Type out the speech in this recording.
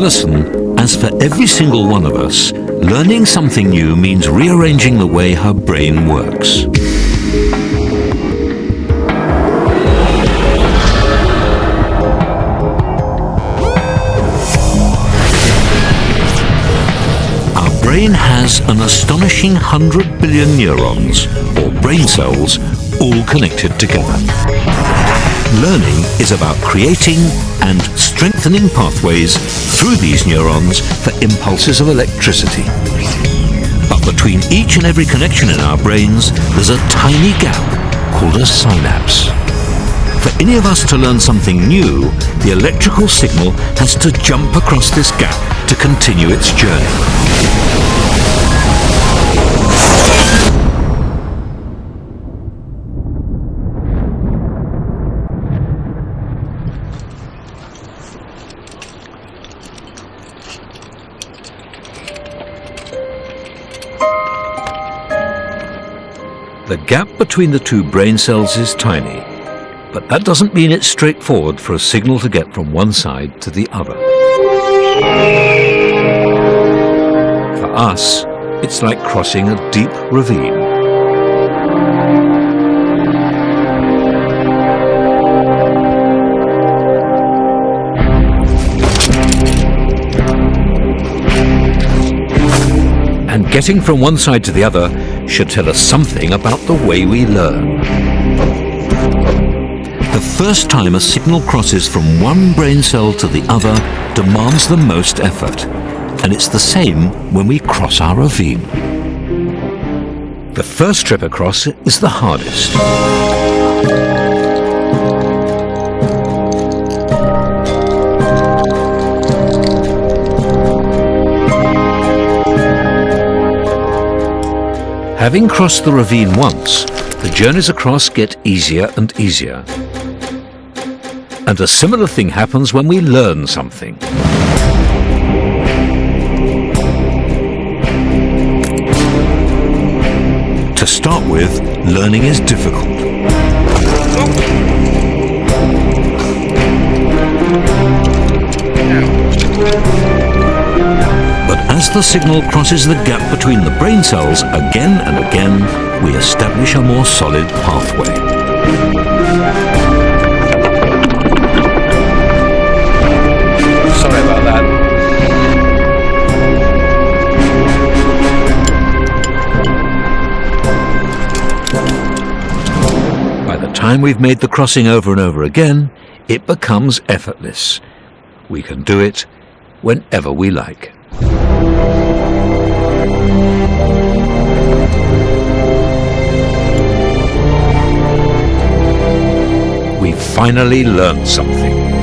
Alison, as for every single one of us, learning something new means rearranging the way her brain works. Our brain has an astonishing 100 billion neurons, or brain cells, all connected together. Learning is about creating and strengthening pathways through these neurons for impulses of electricity. But between each and every connection in our brains, there's a tiny gap called a synapse. For any of us to learn something new, the electrical signal has to jump across this gap to continue its journey. The gap between the two brain cells is tiny, but that doesn't mean it's straightforward for a signal to get from one side to the other. For us, it's like crossing a deep ravine. And getting from one side to the other should tell us something about the way we learn. The first time a signal crosses from one brain cell to the other demands the most effort, and it's the same when we cross our ravine. The first trip across is the hardest. Having crossed the ravine once, the journeys across get easier and easier. And a similar thing happens when we learn something. To start with, learning is difficult. But as the signal crosses the gap between the brain cells again and again, we establish a more solid pathway. Sorry about that. By the time we've made the crossing over and over again, it becomes effortless. We can do it whenever we like. We finally learned something.